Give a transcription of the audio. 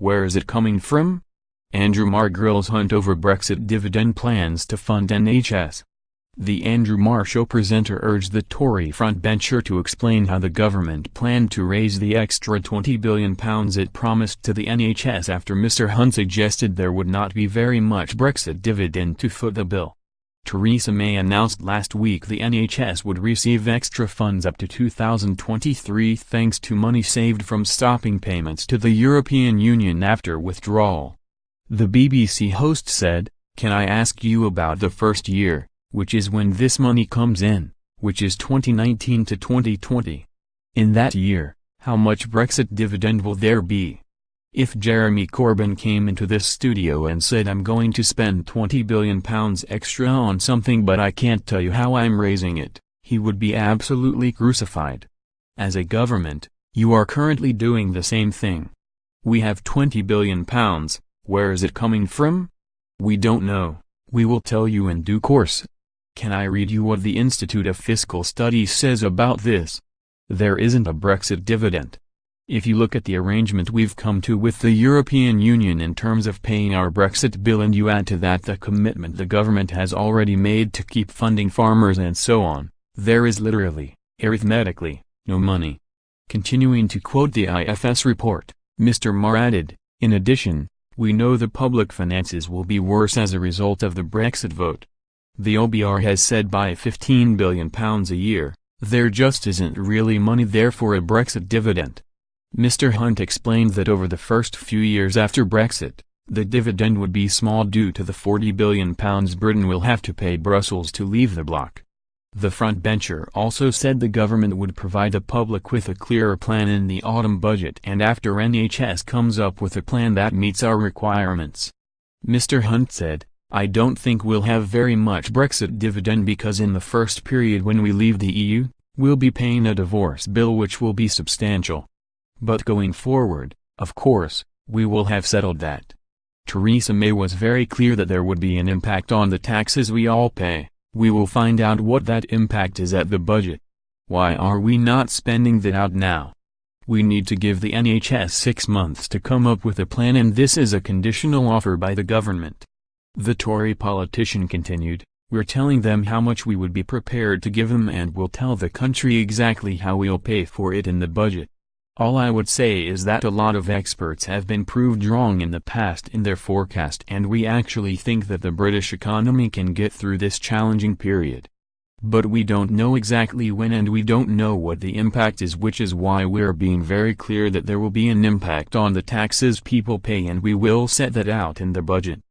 Where is it coming from? Andrew Marr grills Hunt over Brexit dividend plans to fund NHS. The Andrew Marr Show presenter urged the Tory frontbencher to explain how the government planned to raise the extra £20 billion it promised to the NHS after Mr. Hunt suggested there would not be very much Brexit dividend to foot the bill. Theresa May announced last week the NHS would receive extra funds up to 2023 thanks to money saved from stopping payments to the European Union after withdrawal. The BBC host said, "Can I ask you about the first year, which is when this money comes in, which is 2019 to 2020. In that year, how much Brexit dividend will there be?" If Jeremy Corbyn came into this studio and said I'm going to spend £20 billion extra on something but I can't tell you how I'm raising it, he would be absolutely crucified. As a government, you are currently doing the same thing. We have £20 billion, where is it coming from? We don't know, we will tell you in due course. Can I read you what the Institute of Fiscal Studies says about this? There isn't a Brexit dividend. If you look at the arrangement we've come to with the European Union in terms of paying our Brexit bill and you add to that the commitment the government has already made to keep funding farmers and so on, there is literally, arithmetically, no money. Continuing to quote the IFS report, Mr. Marr added, "In addition, we know the public finances will be worse as a result of the Brexit vote. The OBR has said by £15 billion a year, there just isn't really money there for a Brexit dividend." Mr. Hunt explained that over the first few years after Brexit, the dividend would be small due to the £40 billion Britain will have to pay Brussels to leave the bloc. The frontbencher also said the government would provide the public with a clearer plan in the autumn budget and after NHS comes up with a plan that meets our requirements. Mr. Hunt said, "I don't think we'll have very much Brexit dividend because in the first period when we leave the EU, we'll be paying a divorce bill which will be substantial. But going forward, of course, we will have settled that." Theresa May was very clear that there would be an impact on the taxes we all pay. We will find out what that impact is at the budget. Why are we not spending that out now? We need to give the NHS 6 months to come up with a plan and this is a conditional offer by the government. The Tory politician continued, "We're telling them how much we would be prepared to give them and we'll tell the country exactly how we'll pay for it in the budget. All I would say is that a lot of experts have been proved wrong in the past in their forecast and we actually think that the British economy can get through this challenging period. But we don't know exactly when and we don't know what the impact is, which is why we're being very clear that there will be an impact on the taxes people pay and we will set that out in the budget."